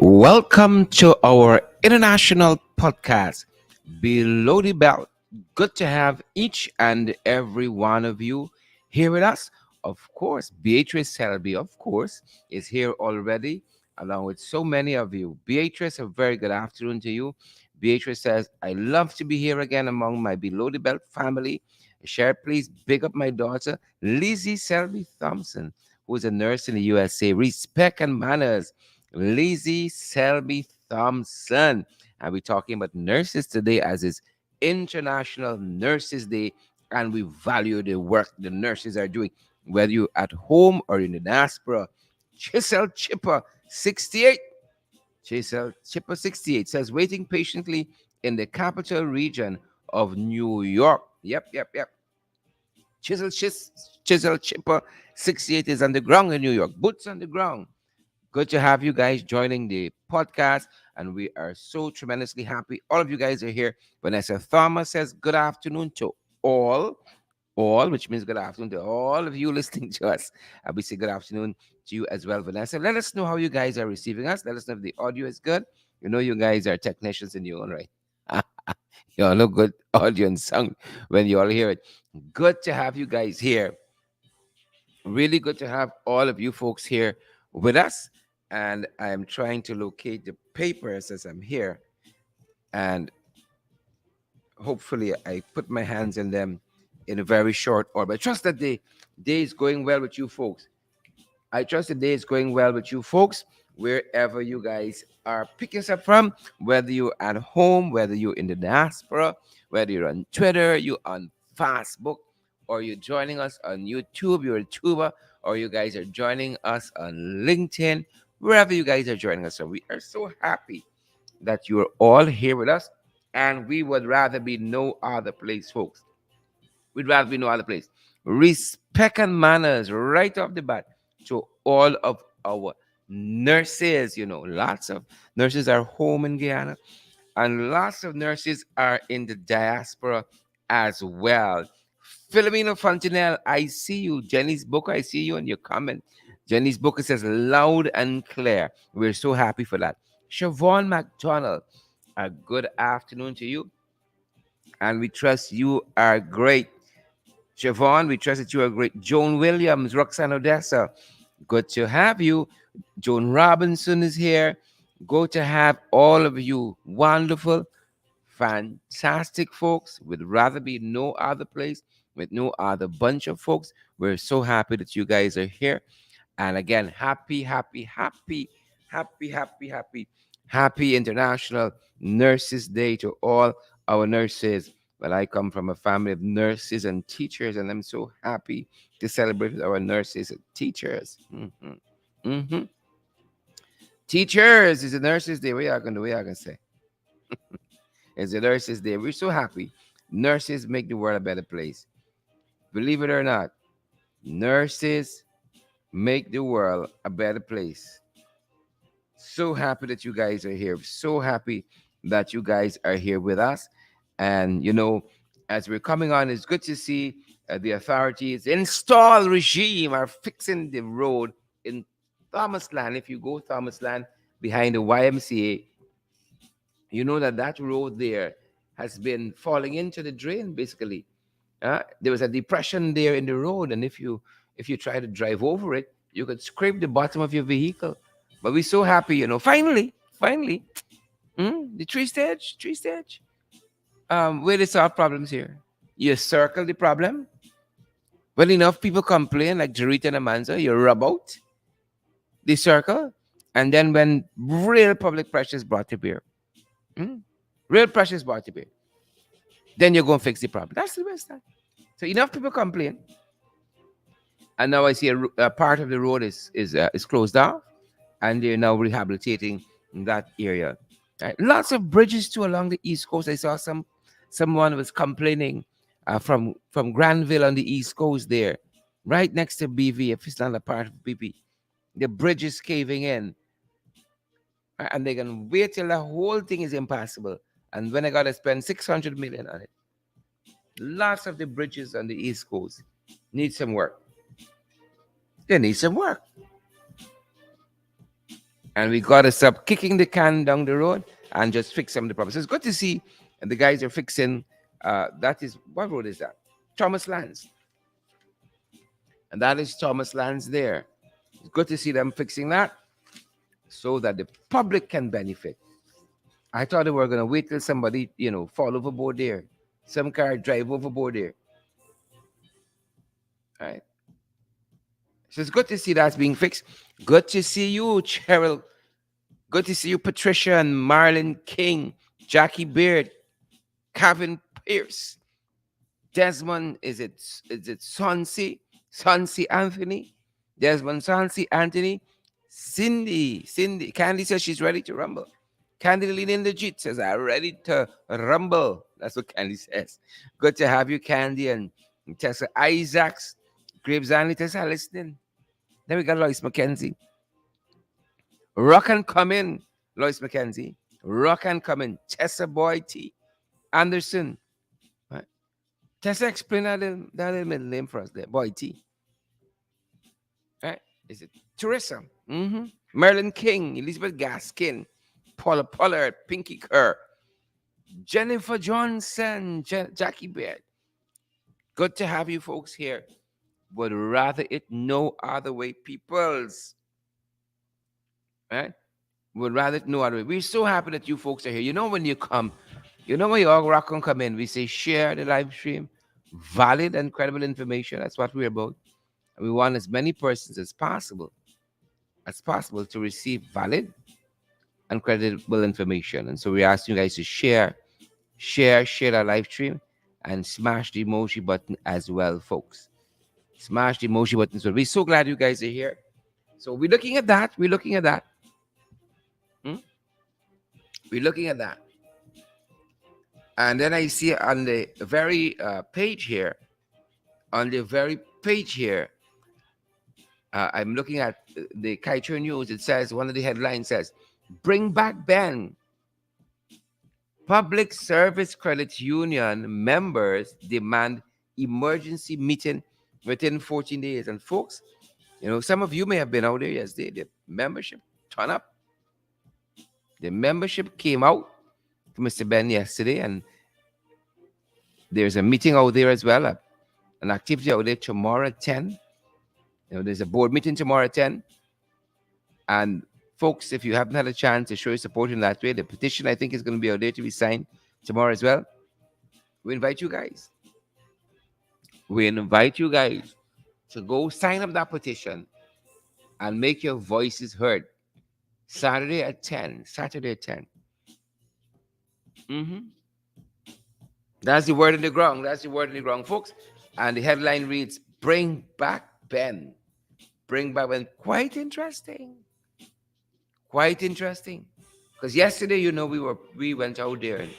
Welcome to our international podcast, Below the Belt. Good to have each and every one of you here with us. Of course, Beatrice Selby, of course, is here already, along with so many of you. Beatrice, a very good afternoon to you. Beatrice says, I love to be here again among my Below the Belt family. Share, please big up my daughter, Lizzie Selby Thompson, who is a nurse in the USA. Respect and manners. Lizzie Selby Thompson. And we're talking about nurses today as it's International Nurses Day, and we value the work the nurses are doing, whether you're at home or in the diaspora. Chisel Chipper, 68. Chisel Chipper, 68 says, waiting patiently in the capital region of New York. Yep. Chisel Chipper, 68 is on the ground in New York. Boots on the ground. Good to have you guys joining the podcast, and we are so tremendously happy. All of you guys are here. Vanessa Thomas says, good afternoon to all, which means good afternoon to all of you listening to us. And we say good afternoon to you as well, Vanessa. Let us know how you guys are receiving us. Let us know if the audio is good. You know, you guys are technicians in your own right. You all know good audio and sound when you all hear it. Good to have you guys here. Really good to have all of you folks here with us. And I am trying to locate the papers as I'm here. And hopefully I put my hands in them in a very short order. I trust that the day is going well with you folks. I trust the day is going well with you folks, wherever you guys are picking us up from, whether you're at home, whether you're in the diaspora, whether you're on Twitter, you're on Facebook, or you're joining us on YouTube, you're a tuber, or you guys are joining us on LinkedIn, wherever you guys are joining us. So we are so happy that you're all here with us, and we would rather be no other place, folks. We'd rather be no other place. Respect and manners right off the bat to all of our nurses. You know, lots of nurses are home in Guyana, and lots of nurses are in the diaspora as well. Philomeno Fontenelle, I see you. Jenny's Booker, I see you in your comment. Jenny's Booker says loud and clear. We're so happy for that. Siobhan McDonald, a good afternoon to you. And we trust you are great. Siobhan, we trust that you are great. Joan Williams, Roxanne Odessa, good to have you. Joan Robinson is here. Good to have all of you. Wonderful, fantastic folks. Would rather be no other place with no other bunch of folks. We're so happy that you guys are here. And again, happy International Nurses Day to all our nurses. Well, I come from a family of nurses and teachers, and I'm so happy to celebrate with our nurses and teachers. Teachers is a Nurses Day. We are gonna say it's a Nurses Day. We're so happy. Nurses make the world a better place. Believe it or not, nurses make the world a better place. So happy that you guys are here. So happy that you guys are here with us. And, you know, as we're coming on, it's good to see the authorities install regime are fixing the road in Thomas Land. If you go Thomas Land behind the YMCA, you know that that road there has been falling into the drain, basically. There was a depression there in the road, and if you try to drive over it, you could scrape the bottom of your vehicle. But we're so happy, you know. Finally, the tree stage. Where they solve problems here. You circle the problem. When enough people complain, like Jarita and Amanza, you rub out the circle, and then when real public pressure is brought to bear, mm, real pressure is brought to bear, then you're going to fix the problem. That's the best time. So enough people complain, and now I see a part of the road is closed down, and they're now rehabilitating that area. Right? Lots of bridges too along the East Coast. I saw someone was complaining from Granville on the East Coast there, right next to BV. If it's not a part of BV, the bridge is caving in, right? And they're gonna wait till the whole thing is impassable. And when I gotta spend 600 million on it, lots of the bridges on the East Coast need some work. They need some work. And we got to stop kicking the can down the road and just fix some of the problems. So it's good to see the guys are fixing. That is, what road is that? Thomas Lands. And that is Thomas Lands there. It's good to see them fixing that so that the public can benefit. I thought they were going to wait till somebody, fall overboard there. Some car drive overboard there. Right? So it's good to see that's being fixed. Good to see you, Cheryl. Good to see you, Patricia and Marlon King, Jackie Beard, Kevin Pierce, Desmond. Is it Sonsi Anthony? Desmond Sonsi Anthony. Cindy. Candy says she's ready to rumble. Candy Lean Legit says, I'm ready to rumble. That's what Candy says. Good to have you, Candy. And Tessa Isaacs, Graves Anley, Tessa listening. Then we got Lois McKenzie. Rock and come in, Lois McKenzie. Rock and come in. Tessa Boy T. Anderson. Right. Tessa, explain that little middle name for us there. Boy T. Right? Is it Teresa? Mm-hmm. Merlin King, Elizabeth Gaskin, Paula Pollard, Pinky Kerr, Jennifer Johnson, Jackie Beard. Good to have you folks here. Would rather it no other way, peoples. Right? Would rather it no other way. We're so happy that you folks are here. You know when you come, when you all rock and come in, we say share the live stream, valid and credible information. That's what we're about. And we want as many persons as possible to receive valid and credible information. And so we ask you guys to share our live stream and smash the emoji button as well, folks. Smash the emoji button as well. We're so glad you guys are here. So we're looking at that. Hmm? We're looking at that. And then I see on the very page here, I'm looking at the Kaito News. It says, one of the headlines says, bring back Ben. Public Service Credit Union members demand emergency meeting within 14 days. And folks, some of you may have been out there yesterday. The membership turn up. The membership came out to Mr. Ben yesterday, and there's a meeting out there as well, an activity out there tomorrow at 10. There's a board meeting tomorrow at 10. And folks, if you haven't had a chance to show your support in that way, the petition I think is going to be out there to be signed tomorrow as well. We invite you guys. To go sign up that petition and make your voices heard. Saturday at 10. Mm-hmm. That's the word in the ground. Folks. And the headline reads, bring back Ben. Bring back Ben. Quite interesting. Because yesterday, we went out there and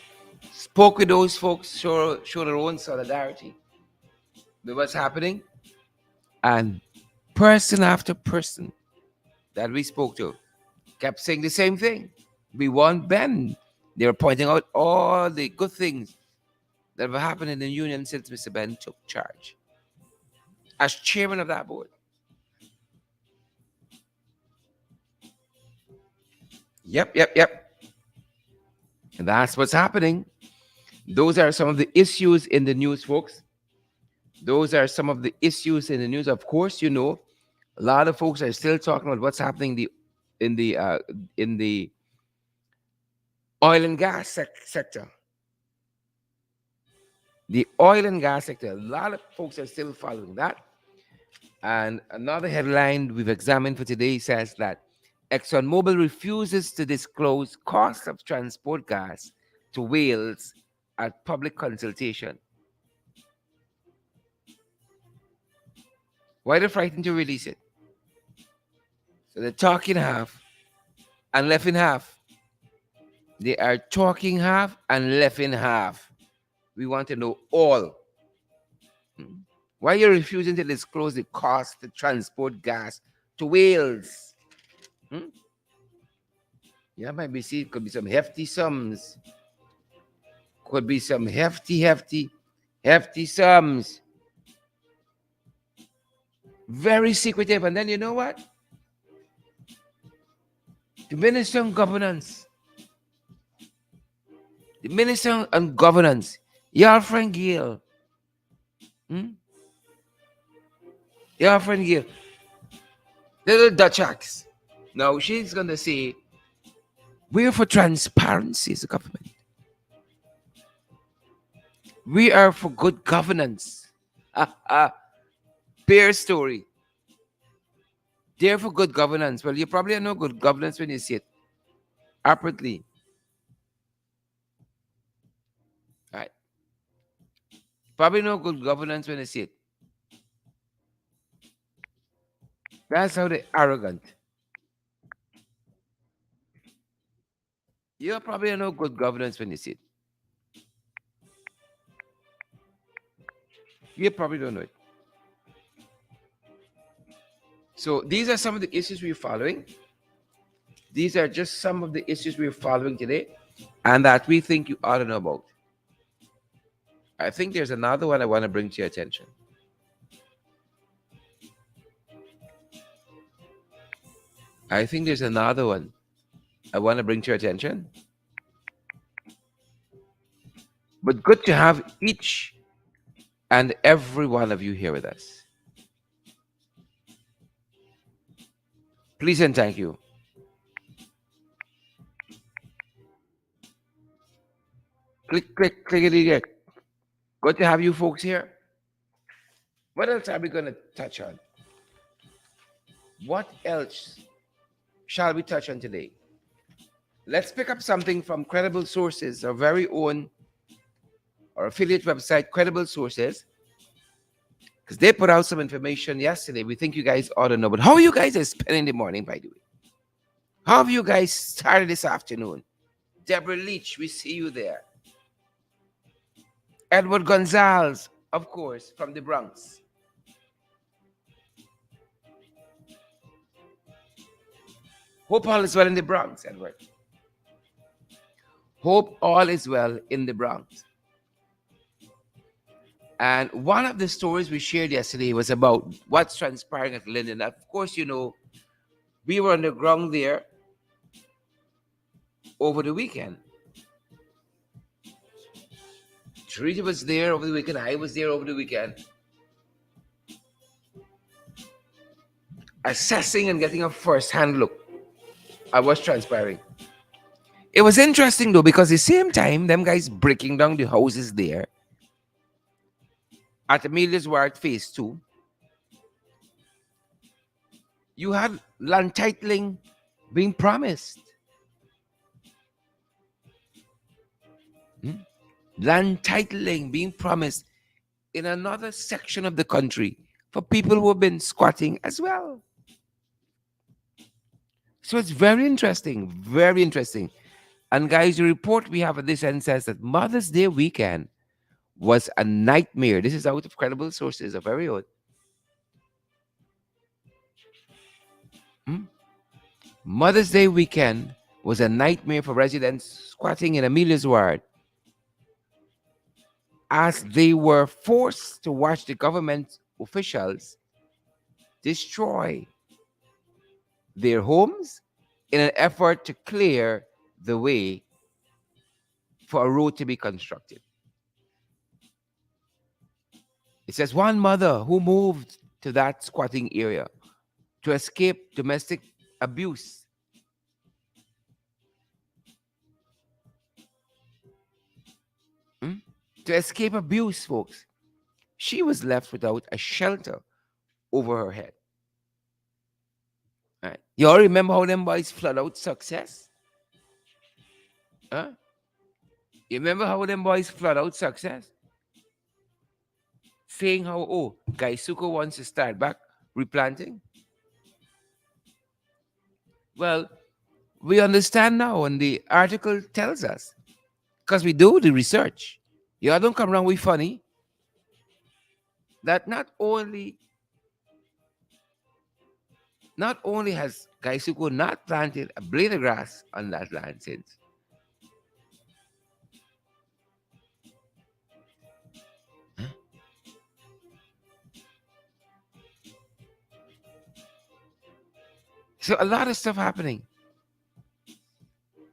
spoke with those folks, show their own solidarity with what's happening. And person after person that we spoke to kept saying the same thing. We want Ben. They were pointing out all the good things that were happening in the union since Mr. Ben took charge as chairman of that board. Yep. And that's what's happening. Those are some of the issues in the news, folks. Of course, a lot of folks are still talking about what's happening in the oil and gas sector. The oil and gas sector. A lot of folks are still following that. And another headline we've examined for today says that ExxonMobil refuses to disclose cost of transport gas to Wales at public consultation. Why are they frightened to release it? So they're talking half and left in half. They are talking half and left in half. We want to know all. Why are you refusing to disclose the cost to transport gas to Wales? Yeah, might be see, could be some hefty sums. Could be some hefty sums. Very secretive. And then you know what? The Minister on Governance. The Minister on Governance. Your friend Gail. Hmm? Your friend Gail. Little Dutch axe. Now she's gonna say, we're for transparency as a government. We are for good governance. Ah, ah, Peer story. They're for good governance. Well, you probably know good governance when you see it. Apparently. Right. Probably know good governance when you see it. That's how they arrogant. You probably know good governance when you see it. You probably don't know it. So these are some of the issues we're following. These are just some of the issues we're following today and that we think you ought to know about. I think there's another one I want to bring to your attention. I think there's another one I want to bring to your attention. But good to have each and every one of you here with us. Please and thank you. Click, click, clickety, click. Good to have you folks here. What else are we going to touch on? What else shall we touch on today? Let's pick up something from credible sources, our very own, our affiliate website, Credible Sources, because they put out some information yesterday. We think you guys ought to know. But how you guys are spending the morning, by the way? How have you guys started this afternoon? Deborah Leach, we see you there. Edward Gonzalez, of course, from the Bronx. Hope all is well in the Bronx, Edward. Hope all is well in the Bronx. And one of the stories we shared yesterday was about what's transpiring at Linden. Of course, you know, we were on the ground there over the weekend. Teresa was there over the weekend. I was there over the weekend. Assessing and getting a first-hand look at what's transpiring. It was interesting though, because at the same time, them guys breaking down the houses there at Amelia's Ward Phase 2, you had land titling being promised. Land titling being promised in another section of the country for people who have been squatting as well. So it's very interesting, very interesting. And guys, the report we have at this end says that Mother's Day weekend was a nightmare. This is out of credible sources, a very old. Mother's Day weekend was a nightmare for residents squatting in Amelia's Ward as they were forced to watch the government officials destroy their homes in an effort to clear the way for a road to be constructed. It says one mother who moved to that squatting area to escape domestic abuse to escape abuse, folks, she was left without a shelter over her head. Right. You all remember how them boys flood out success? Huh? You remember how them boys flood out success? Saying how, oh, Gaisuko wants to start back replanting? Well, we understand now, and the article tells us, because we do the research. You all don't come around with funny that not only has Gaisuko not planted a blade of grass on that land since, so a lot of stuff happening.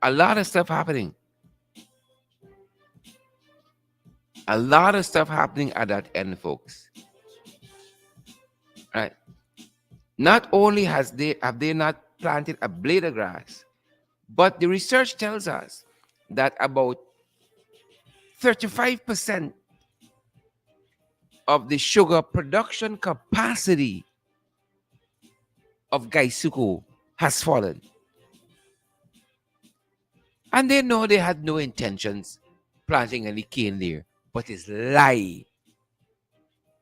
A lot of stuff happening. A lot of stuff happening at that end, folks. Right? Not only have they not planted a blade of grass, but the research tells us that about 35% of the sugar production capacity of Gaisuku has fallen. And they know they had no intentions planting any cane there, but it's lie.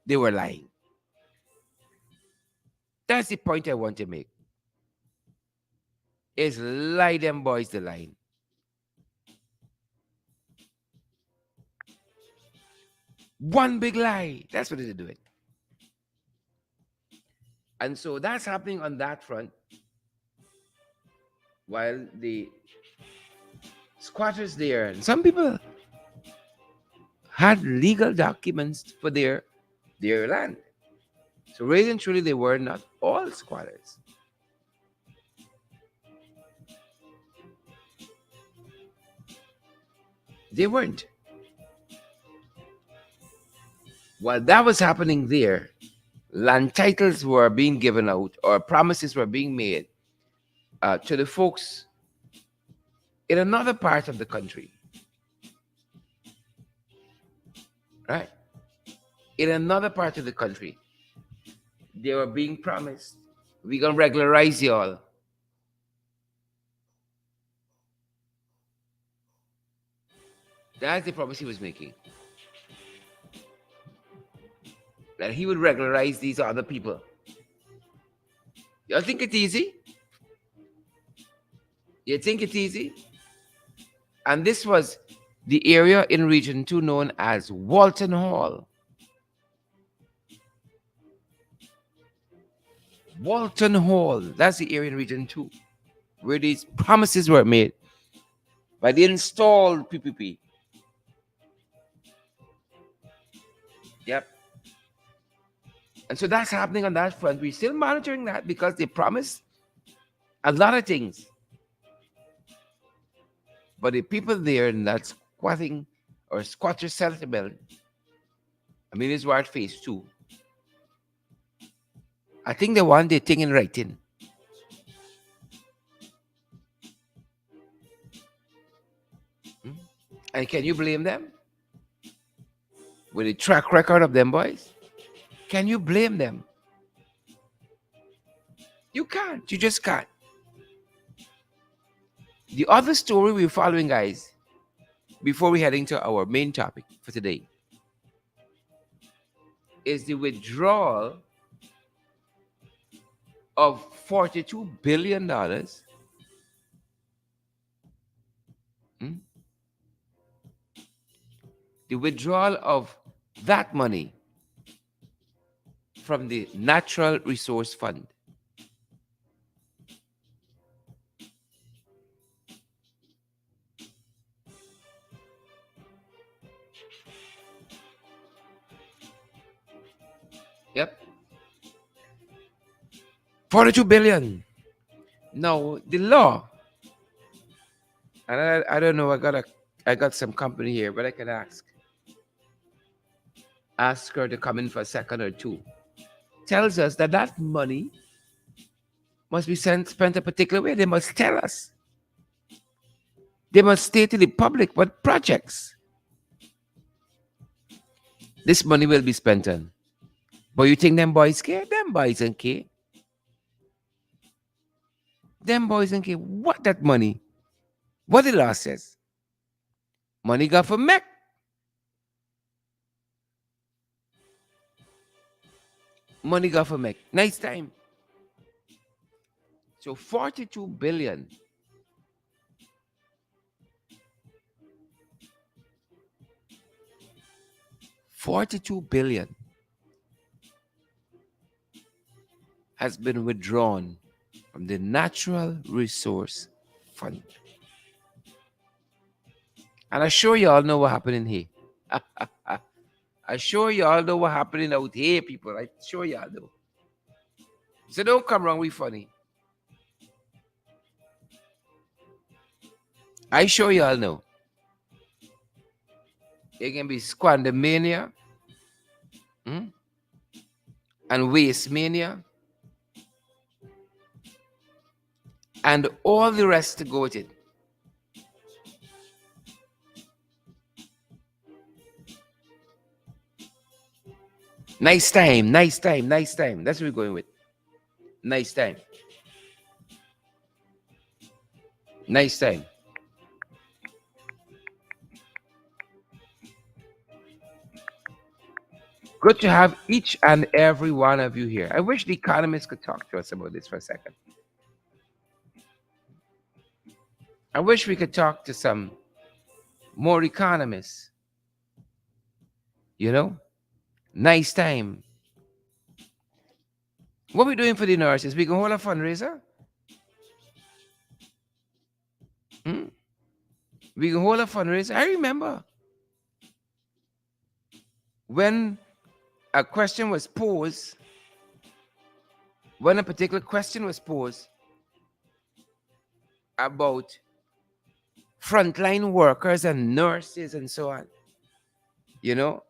They were lying. That's the point I want to make. Is lie them boys the line. One big lie. That's what they're doing. And so that's happening on that front. While the squatters there, and some people had legal documents for their land. So really and truly, they were not all squatters. They weren't. While that was happening there, land titles were being given out or promises were being made to the folks in another part of the country, right? In another part of the country, they were being promised, we're going to regularize y'all. That's the promise he was making. That he would regularize these other people. Y'all think it's easy? You think it's easy? And this was the area in Region 2 known as Walton Hall. Walton Hall, that's the area in Region 2 where these promises were made by the installed PPP. Yep. And so that's happening on that front. We're still monitoring that because they promised a lot of things. But the people there in that squatting or squatter settlement, I mean, it's Ward Phase 2. I think they want their thing in writing. Hmm? And can you blame them? With the track record of them boys? Can you blame them? You can't. You just can't. The other story we're following, guys, before we head into our main topic for today, is the withdrawal of $42 billion. Hmm? The withdrawal of that money from the Natural Resource Fund. Yep. 42 billion. Now the law, and I don't know, I got some company here, but I can ask her to come in for a second or two. Tells us that that money must be spent a particular way. They must tell us. They must state to the public what projects this money will be spent on. But you think them boys care? Them boys don't care. Them boys don't care what that money, what the law says. Money got for make. Money got for make. Nice time. So 42 billion. 42 billion has been withdrawn from the Natural Resource Fund. And I sure y'all know what happening here. I sure y'all know what happening out here, people. I sure y'all know. So don't come wrong with funny. I sure you all know. It can be squandermania, mm, and waste mania and all the rest to go with it. Nice time, nice time, nice time. That's what we're going with. Nice time, nice time. Good to have each and every one of you here. I wish the economists could talk to us about this for a second. I wish we could talk to some more economists. You know, nice time. What we doing for the nurses? We can hold a fundraiser. Hmm? We can hold a fundraiser. I remember when a question was posed, when a particular question was posed about frontline workers and nurses and so on, you know,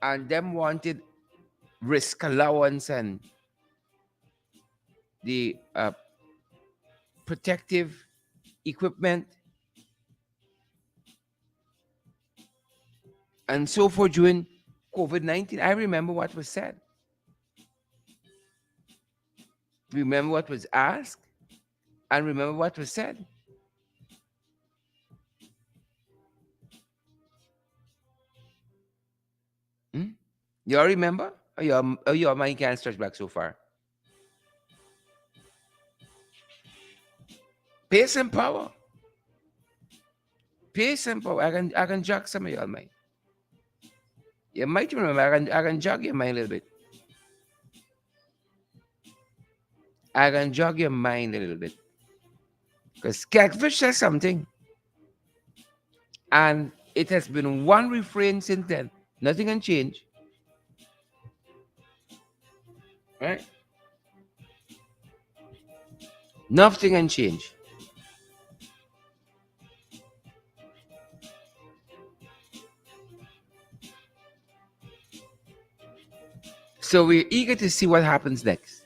and them wanted risk allowance and the protective equipment and so forth during COVID-19. I remember what was said. Remember what was asked and remember what was said. Hmm? You all remember? Or your mind can't stretch back so far. Pace and power. Pace and power. I can jog some of y'all mind. You might remember I can jog your mind a little bit. I can jog your mind a little bit. Because Catfish says something. And it has been one refrain since then. Nothing can change. Right? Nothing can change. So we're eager to see what happens next.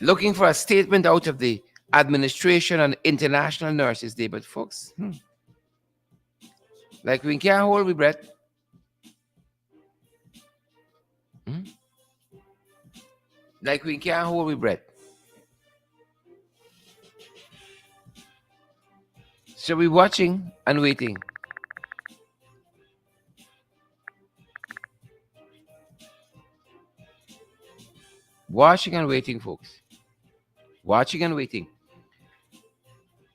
Looking for a statement out of the administration on International Nurses Day. But folks, like we can't hold our breath. Hmm? Like we can't hold our breath. So we're watching and waiting. Watching and waiting, folks. Watching and waiting.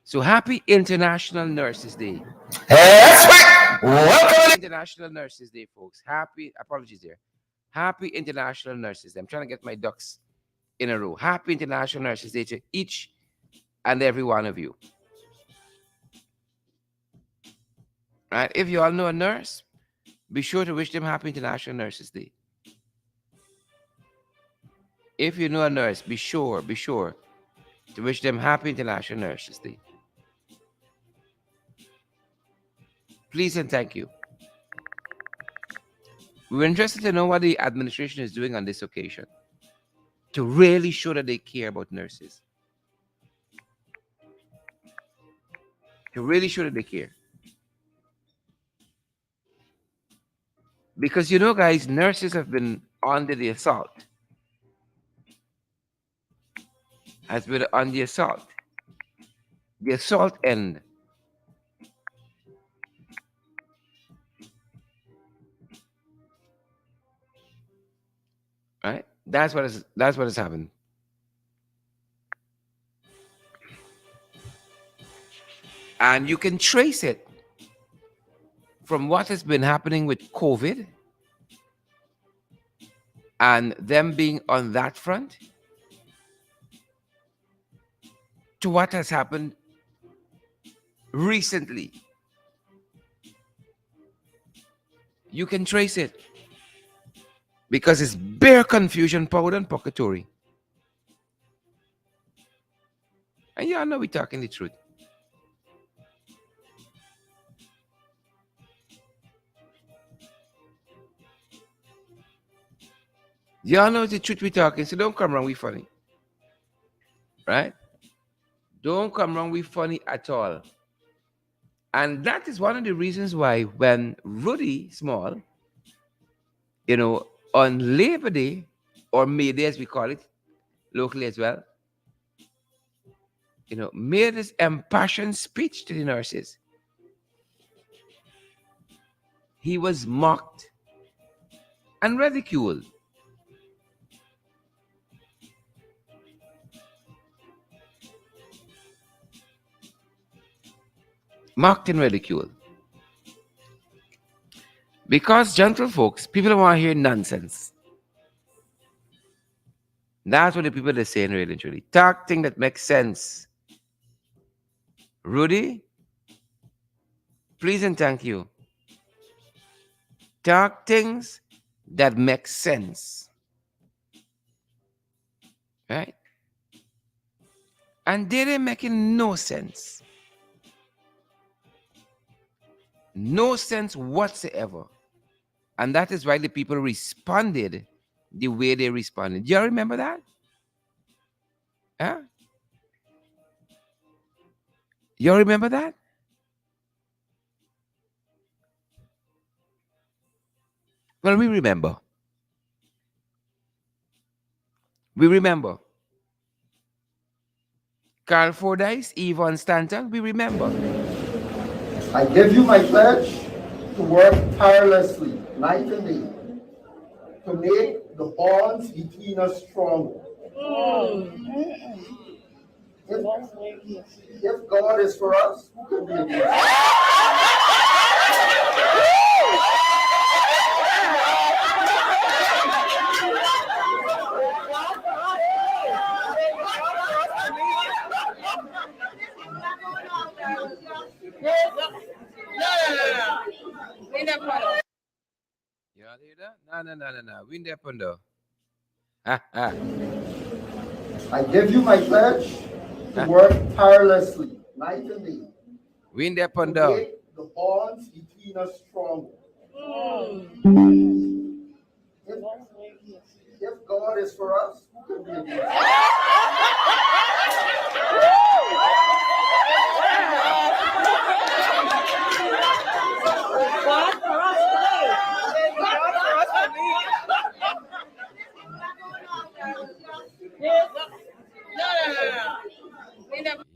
So happy International Nurses Day. That's right. Welcome. International Nurses Day, folks. Happy, apologies there. Happy International Nurses Day. I'm trying to get my ducks in a row. Happy International Nurses Day to each and every one of you. Right? If you all know a nurse, be sure to wish them Happy International Nurses Day. If you know a nurse, be sure to wish them Happy International Nurses Day. Please and thank you. We were interested to know what the administration is doing on this occasion to really show that they care about nurses. To really show that they care. Because you know, guys, nurses have been under the assault. Has been on the assault. The assault end. Right? That's what has happened. And you can trace it from what has been happening with COVID and them being on that front to what has happened recently. You can trace it because it's bare confusion, powder, and pocketry. And y'all know we talking the truth. Y'all know the truth we talking, so don't come around we funny. Right? Don't come around we funny at all. And that is one of the reasons why when Rudy Small, on Labor Day or May Day as we call it locally as well, made this impassioned speech to the nurses, he was mocked and ridiculed. Mocked and ridiculed. Because, gentle folks, people don't want to hear nonsense. That's what the people are saying, really, truly. Talk thing that makes sense. Rudy, please and thank you. Talk things that make sense. Right? And they ain't making no sense. No sense whatsoever. And that is why the people responded the way they responded. Do you remember that? Huh? You remember that? Well, we remember. We remember. Carl Fordyce, Yvonne Stanton, we remember. I give you my pledge to work tirelessly, night and day, to make the bonds between us stronger. If God is for us, who can be against us? You all hear that? No, no, no, no, no. We in there, Pundo. Ha, ha, I give you my pledge to ha. work tirelessly, night and day, We in there, to Pundo. make the bonds between us stronger. If, if God is for us, who can be against us?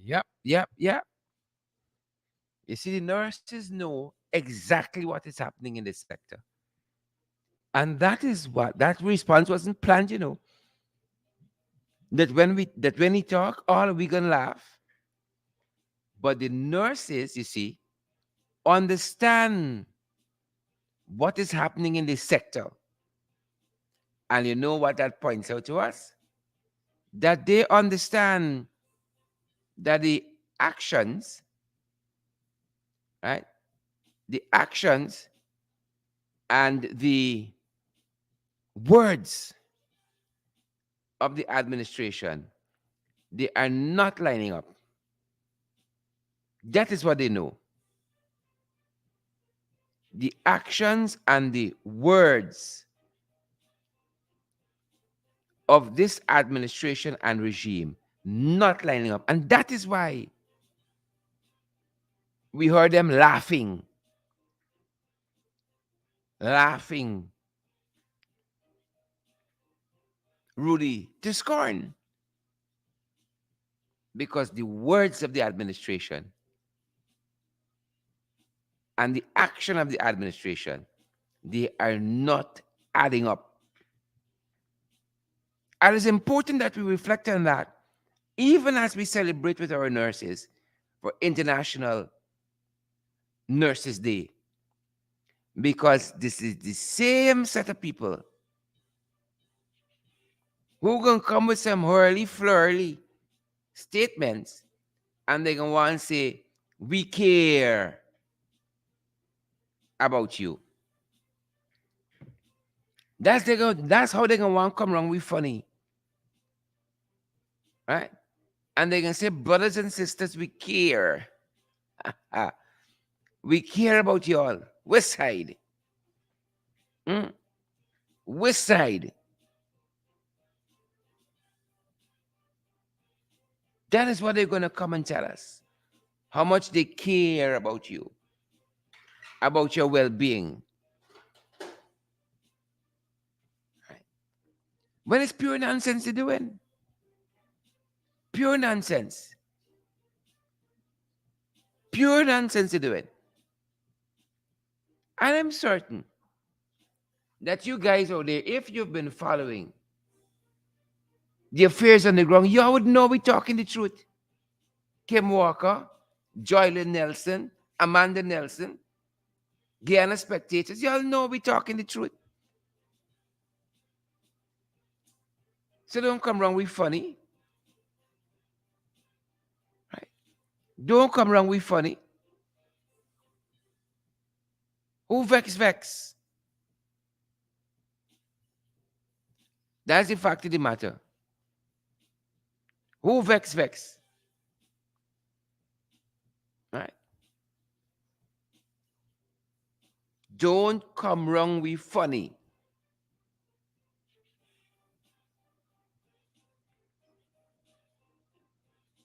Yep, yep, yep. You see, the nurses know exactly what is happening in this sector. And that is what that response wasn't planned, that when he talk, all we gonna laugh. But the nurses, you see, understand what is happening in this sector. And you know what that points out to us? That they understand that the actions, right? The actions and the words of the administration, they are not lining up. That is what they know. The actions and the words of this administration and regime not lining up. And that is why we heard them laughing Rudy to scorn because the words of the administration and the action of the administration, they are not adding up. And it's important that we reflect on that, even as we celebrate with our nurses for International Nurses Day, because this is the same set of people who gonna come with some hurly flurly statements, and they're gonna want to say, "We care about you." That's how they're gonna want to come around with funny, right? And they can say, brothers and sisters, we care. Ah, we care about y'all. West side. Mm, West side. That is what they're going to come and tell us. How much they care about you, about your well being. When it's pure nonsense they're doing. Pure nonsense. Pure nonsense they're doing. And I'm certain that you guys out there, if you've been following the affairs on the ground, you all would know we're talking the truth. Kim Walker, Joylyn Nelson, Amanda Nelson, Guyana spectators, you all know we're talking the truth. So don't come wrong with funny. Right? Don't come wrong with funny. Who vex vex? That's the fact of the matter. Who vex vex? Right? Don't come wrong with funny.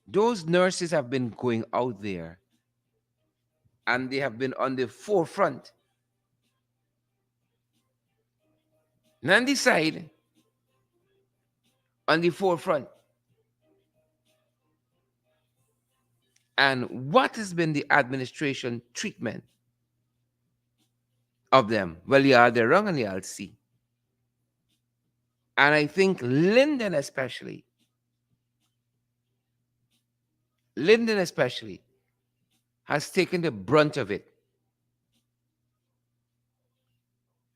Those nurses have been going out there and they have been on the forefront. None side on the forefront. And what has been the administration treatment of them? Well, yeah, they're wrong and you'll see. And I think Lyndon especially, has taken the brunt of it.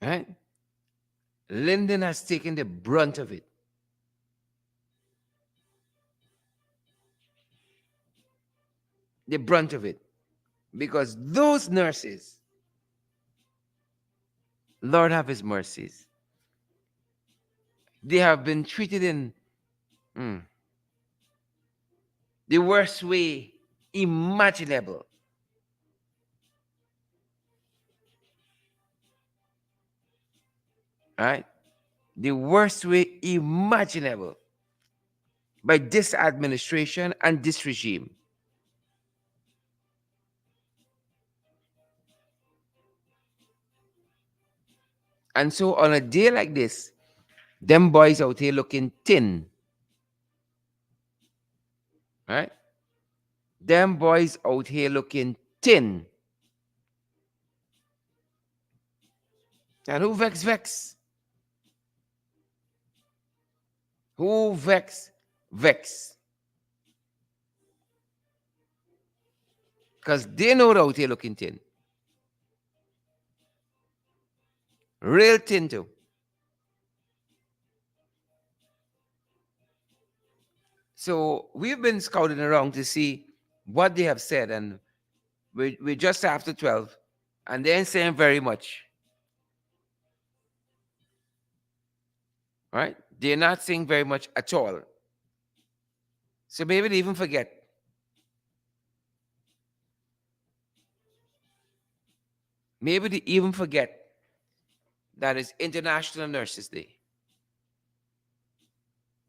Right? Lyndon has taken the brunt of it. The brunt of it. Because those nurses, Lord have his mercies, they have been treated in mm, the worst way imaginable. Right? The worst way imaginable by this administration and this regime. And so on a day like this, them boys out here looking thin. Right? Them boys out here looking thin. And who vex vex? Who vex vex? Because they know they're out here looking thin. Real thin too. So we've been scouting around to see what they have said, and we're just after 12, and they ain't saying very much. Right? They're not saying very much at all. So maybe they even forget. Maybe they even forget that it's International Nurses Day.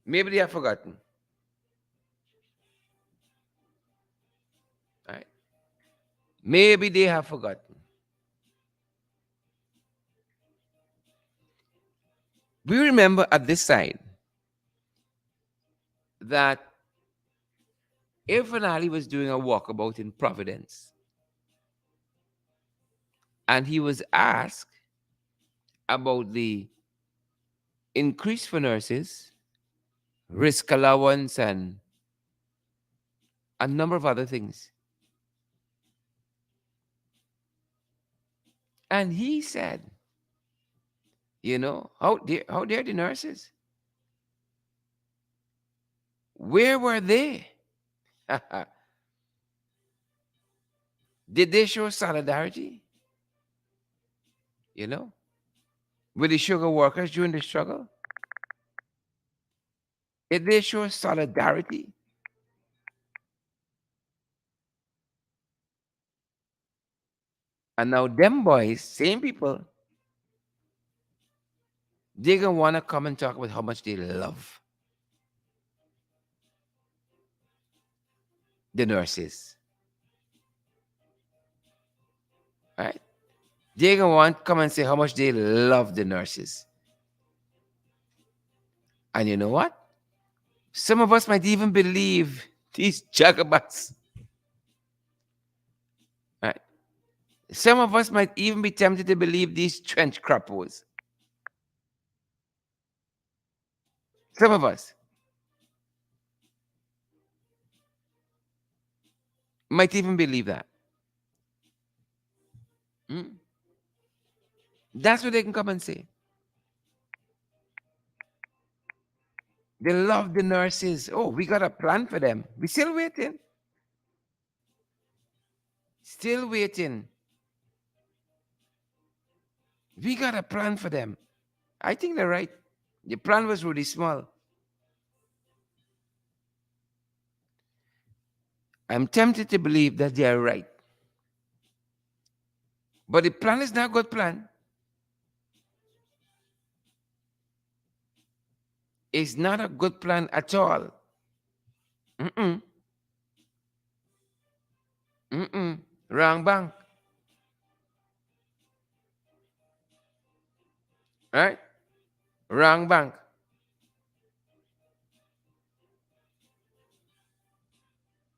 Maybe they have forgotten. Right? Maybe they have forgotten. We remember at this side that Irfan Ali was doing a walkabout in Providence, and he was asked about the increase for nurses, risk allowance, and a number of other things. And he said, how dare the nurses? Where were they? Did they show solidarity? You know, with the sugar workers during the struggle? Did they show solidarity? And now them boys, same people, they gonna wanna come and talk about how much they love the nurses, right? They gonna want come and say how much they love the nurses. And you know what? Some of us might even believe these jagabots, right? Some of us might even be tempted to believe these trench crappos. Some of us might even believe that. Mm. That's what they can come and say. They love the nurses. Oh, we got a plan for them. We still waiting. Still waiting. We got a plan for them. I think they're right. The plan was really small. I'm tempted to believe that they are right. But the plan is not a good plan. It's not a good plan at all. Mm-mm. Mm-mm. Wrong bank. Right? Wrong bank.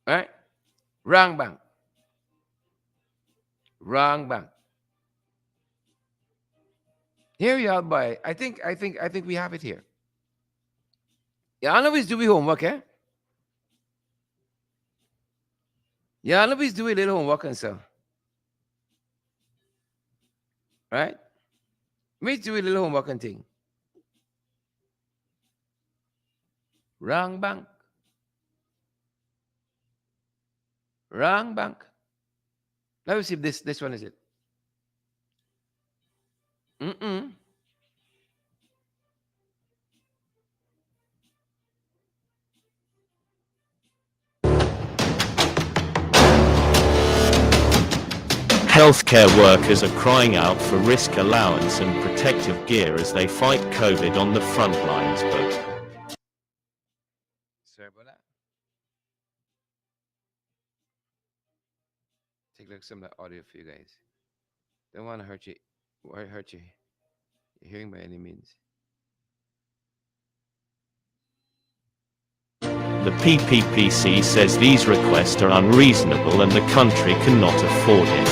Right? Wrong bank. Wrong bank. Here we are, boy. I think we have it here. Y'all always do your homework, eh? Y'all always do a little homework and so. Right? Me do a little homework and thing. Wrong bank. Wrong bank. Let me see if this one is it. Mm-mm. Healthcare workers are crying out for risk allowance and protective gear as they fight COVID on the front lines, but Sorry about that. Take a look at some of the audio for you guys. Don't want to hurt you. Hurt you. Your hearing by any means. the PPPC says these requests are unreasonable and the country cannot afford it.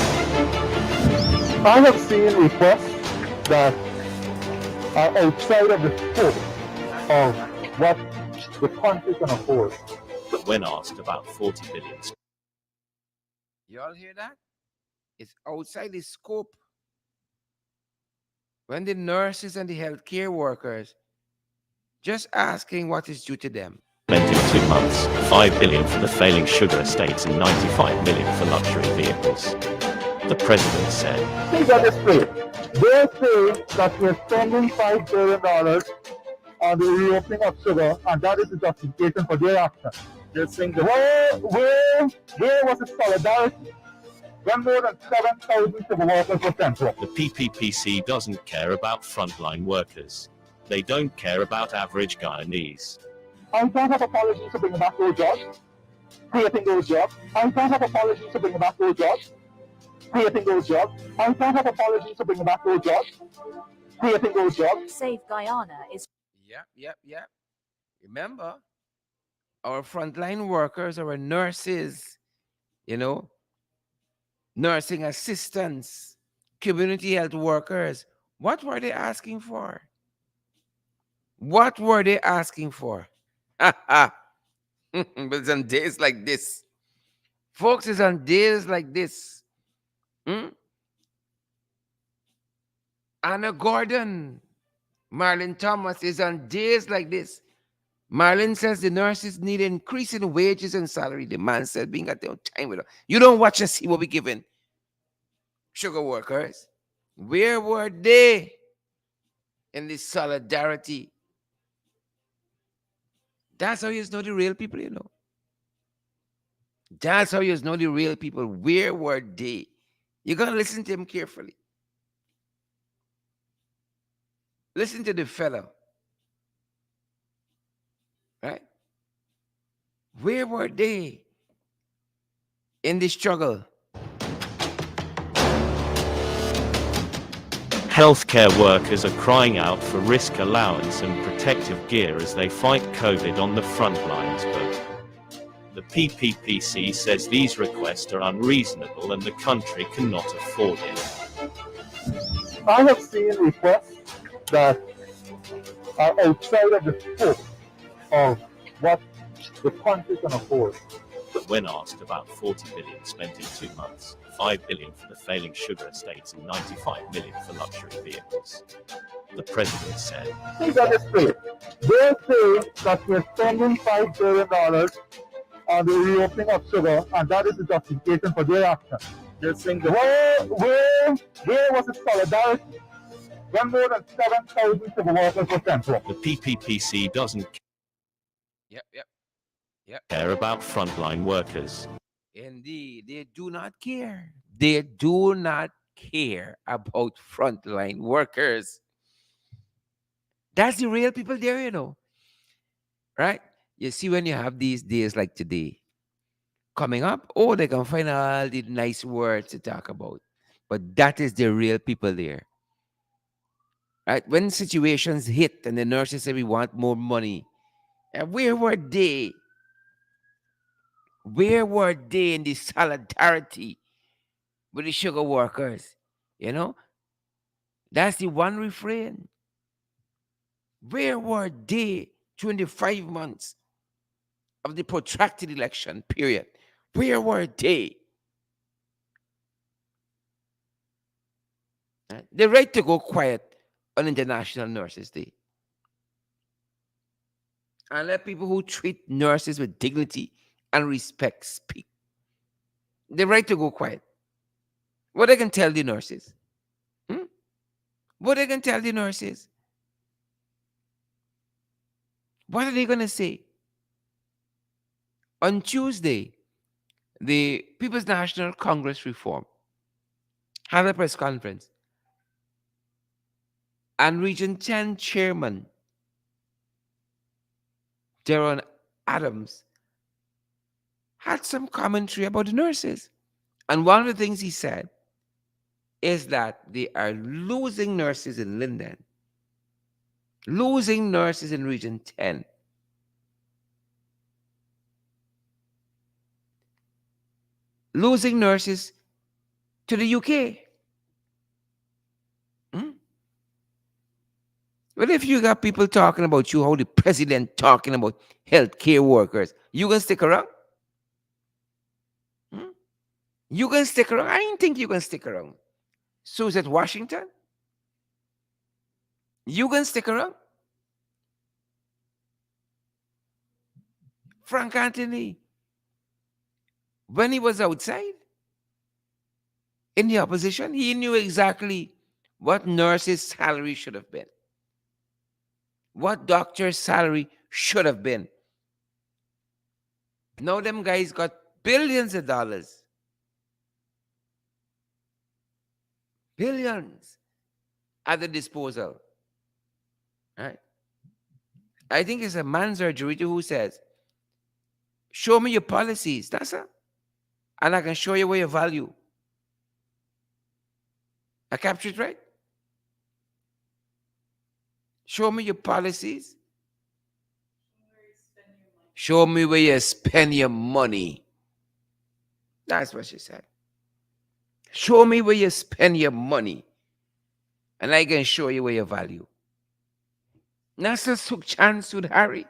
I have seen requests that are outside of the scope of what the country can afford. But when asked about 40 billion, You all hear that? It's outside the scope. When the nurses and the healthcare workers just asking what is due to them. spent in 2 months, 5 billion for the failing sugar estates and 95 million for luxury vehicles. The president said, Think of this straight. They say that we're spending $5 billion on the reopening of sugar, and that is the justification for their action. You're saying that where was the solidarity when more than 7,000 sugar workers were sent home? the PPPC doesn't care about frontline workers. They don't care about average Guyanese. I don't have apologies for bringing back those jobs, creating those jobs. I don't have apologies for bringing back those jobs, creating those jobs. I don't have apologies for bringing back those jobs, creating those jobs. Save Guyana is Yep. Remember, our frontline workers, our nurses, you know, nursing assistants, community health workers. What were they asking for? What were they asking for? But it's on days like this. Folks, it's on days like this. Hmm? Anna Gordon, Marlon Thomas is on days like this. Marlon says the nurses need increase in wages and salary. The man said being at their time with her. You don't watch and see what we giving sugar workers. Where were they in this solidarity? That's how you know the real people, you know. That's how you know the real people. Where were they? You got to listen to him carefully. Listen to the fellow, right? Where were they in the struggle? Healthcare workers are crying out for risk allowance and protective gear as they fight COVID on the front lines, but the PPPC says these requests are unreasonable and the country cannot afford it. I have seen requests that are outside of the scope of what the country can afford. When asked about 40 billion spent in 2 months, 5 billion for the failing sugar estates and 95 million for luxury vehicles, the president said, Please get this straight. They say that we're spending $5 billion on the reopening of sugar, and that is the justification for their action. They're saying that where was the solidarity when more than 7,000 sugar workers were sent home? the PPPC doesn't Yep, yep, yep. care about frontline workers. Indeed, they do not care. They do not care about frontline workers. That's the real people there, right? You see, when you have these days like today coming up, oh, they can find all the nice words to talk about. But that is the real people there, right? When situations hit and the nurses say we want more money, and where were they? Where were they in the solidarity with the sugar workers? You know, that's the one refrain. Where were they during the 5 months of the protracted election period? Where were they? The right to go quiet on International Nurses Day. And let people who treat nurses with dignity and respect speak. The right to go quiet. What they can tell the nurses? Hmm? What they can tell the nurses? What are they going to say? On Tuesday, the People's National Congress Reform had a press conference, and Region 10 Chairman Deron Adams had some commentary about the nurses. And one of the things he said is that they are losing nurses in Linden, losing nurses in Region 10, losing nurses to the UK. Hmm? Well, if you got people talking about you, how the president talking about healthcare workers, you gonna stick around? Hmm? You gonna stick around? I didn't think you gonna stick around. So is it Washington? You gonna stick around? Frank Anthony, when he was outside in the opposition, he knew exactly what nurses' salary should have been, what doctor's salary should have been. Now them guys got billions of dollars, billions at the disposal. Right? I think it's a Manzar Jurito who says, "Show me your policies, that's it, and I can show you where your value." I captured it right. Show me your policies. Show me where you spend your money. That's what she said. Show me where you spend your money, and I can show you where your value. Nasa Sukchan Sudhari,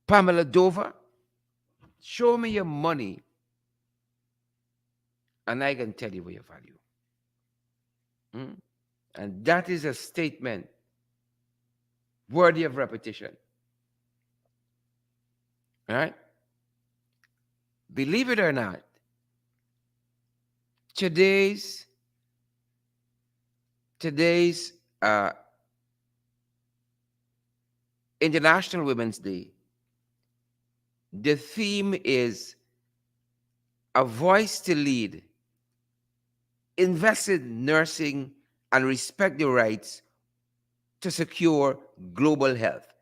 Pamela Dover, show me your money, and I can tell you where your value. Hmm? And that is a statement worthy of repetition. All right? Believe it or not, today's today's uh, International Women's Day, the theme is a voice to lead invest in nursing and respect the rights to secure global health.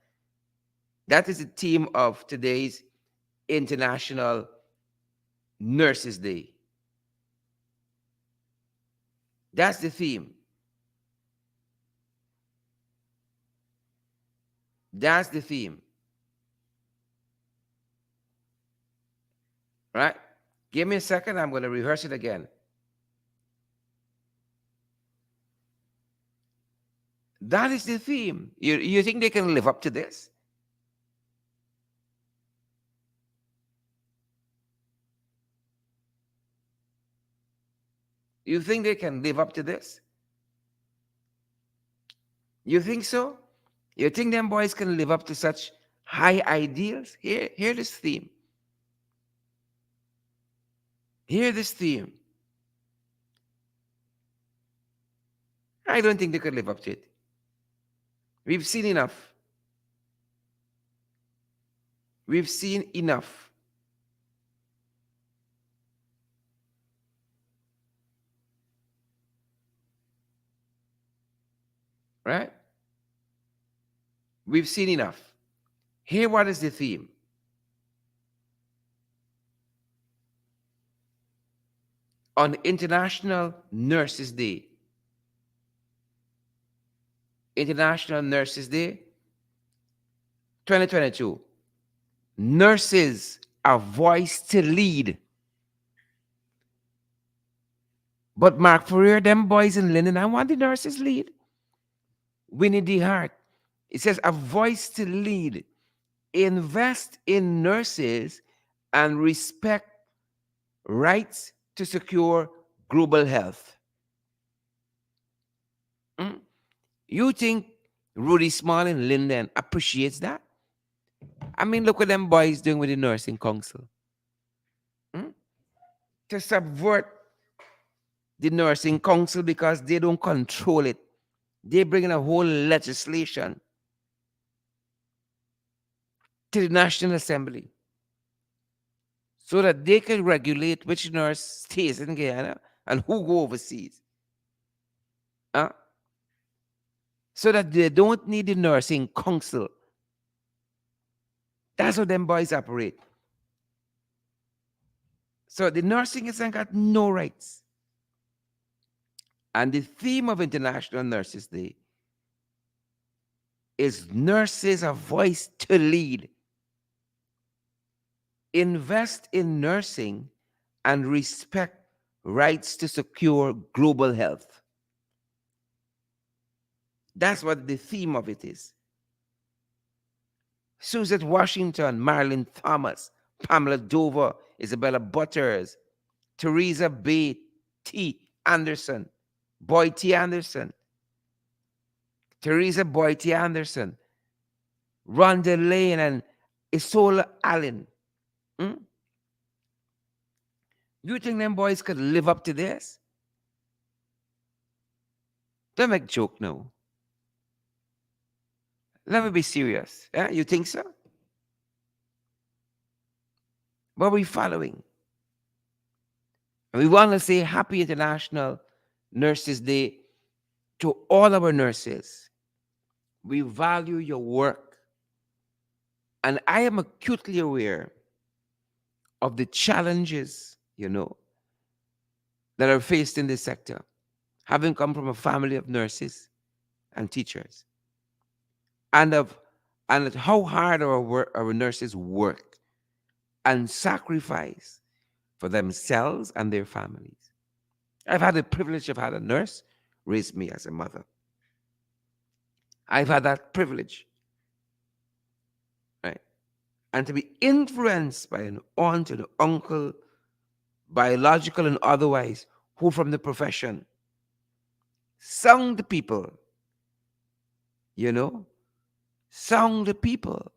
That is the theme of today's International Nurses Day. That's the theme. That's the theme. Right? Give me a second. I'm going to rehearse it again. That is the theme. You think they can live up to this? You think they can live up to this? You think so? You think them boys can live up to such high ideals? Hear this theme. Hear this theme. I don't think they could live up to it. We've seen enough. We've seen enough. Right? We've seen enough. Here, what is the theme? On International Nurses Day, International Nurses Day 2022, nurses, a voice to lead. But Mark Fourier, them boys in London, I want the nurses lead. Winnie D. Hart, it says a voice to lead. Invest in nurses and respect rights to secure global health. Mm? You think Rudy Small in Linden appreciates that? I mean, look what them boys doing with the nursing council. Mm? To subvert the nursing council because they don't control it. They bring in a whole legislation to the National Assembly so that they can regulate which nurse stays in Guyana and who go overseas. Uh, so that they don't need the nursing council. That's how them boys operate. So the nursing has got no rights. And the theme of International Nurses Day is nurses a voice to lead. Invest in nursing and respect rights to secure global health. That's what the theme of it is. Suzette Washington, Marilyn Thomas, Pamela Dover, Isabella Butters, Teresa B. T. Anderson, Boyd T. Anderson, Teresa Boyd T. Anderson, Rhonda Lane, and Isola Allen. Hmm? You think them boys could live up to this? Don't make joke now. Let me be serious. Yeah? You think so? But we're following. And we want to say Happy International Nurses Day to all our nurses. We value your work. And I am acutely aware of the challenges, that are faced in this sector, having come from a family of nurses and teachers, and of how hard our nurses work and sacrifice for themselves and their families. I've had the privilege of having a nurse raise me as a mother. I've had that privilege, right? And to be influenced by an aunt and an uncle, biological and otherwise, who from the profession, sound people, you know, sound people,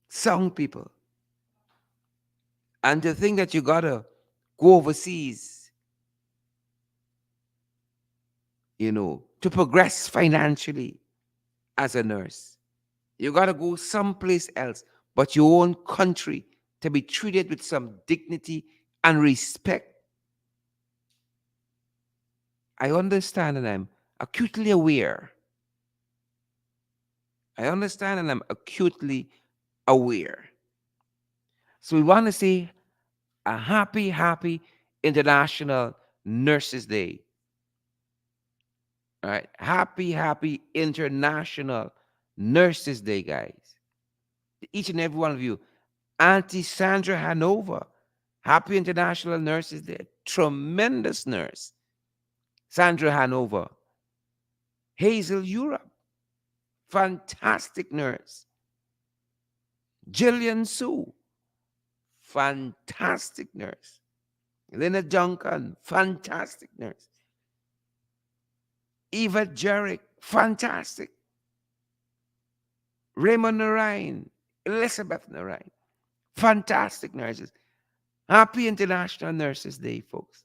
sound people. And to think that you gotta go overseas, to progress financially as a nurse. You gotta go someplace else but your own country to be treated with some dignity and respect. I understand and I'm acutely aware. I understand and I'm acutely aware. So we want to say a happy, happy International Nurses Day. All right. Happy, happy International Nurses Day, guys. To each and every one of you. Auntie Sandra Hanover. Happy International Nurses Day. Tremendous nurse. Sandra Hanover. Hazel Europe. Fantastic nurse. Jillian Sue. Fantastic nurse. Lena Duncan. Fantastic nurse. Eva Jarek. Fantastic. Raymond Narayan. Elizabeth Narayan. Fantastic nurses. Happy International Nurses Day, folks.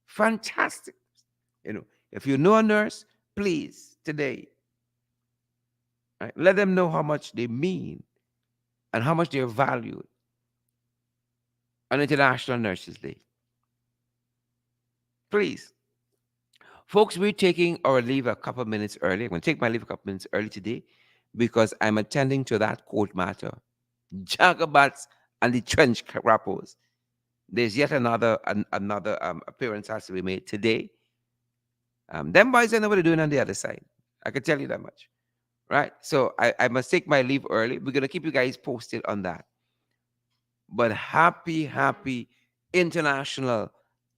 Fantastic. If you know a nurse, please, today, right, let them know how much they mean and how much they're valued on International Nurses Day. Please. Folks, we're taking our leave a couple of minutes early. I'm going to take my leave a couple of minutes early today because I'm attending to that court matter. Jagabats and the trench rappers. There's yet another appearance has to be made today. Them boys don't know what they're doing on the other side. I can tell you that much. Right? So I must take my leave early. We're gonna keep you guys posted on that. But happy, happy International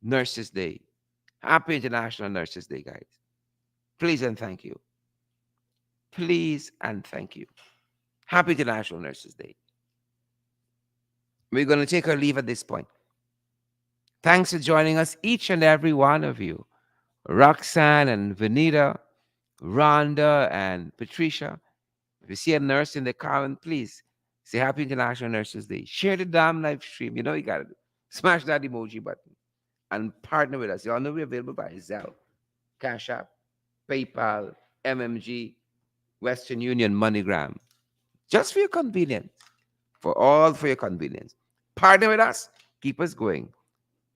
Nurses Day. Happy International Nurses Day, guys. Please and thank you. Please and thank you. Happy International Nurses Day. We're gonna take our leave at this point. Thanks for joining us, each and every one of you. Roxanne and Vanita, Rhonda and Patricia. If you see a nurse in the comment, please say Happy International Nurses Day. Share the damn live stream. You know you gotta do. Smash that emoji button and partner with us. You all know we're available by Zelle, Cash App, PayPal, MMG, Western Union, MoneyGram. Just for your convenience. For your convenience. Partner with us. Keep us going.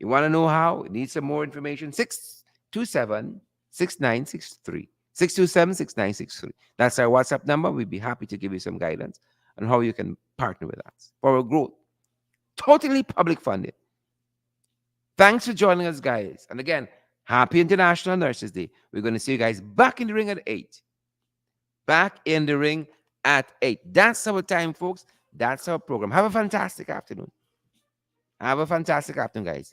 You want to know how? Need some more information? 627 6963. 627 6963. That's our WhatsApp number. We'd be happy to give you some guidance on how you can partner with us for our growth. Totally public funded. Thanks for joining us, guys. And again, happy International Nurses Day. We're going to see you guys back in the ring at 8. Back in the ring at 8. That's our time, folks. That's our program. Have a fantastic afternoon. Have a fantastic afternoon, guys.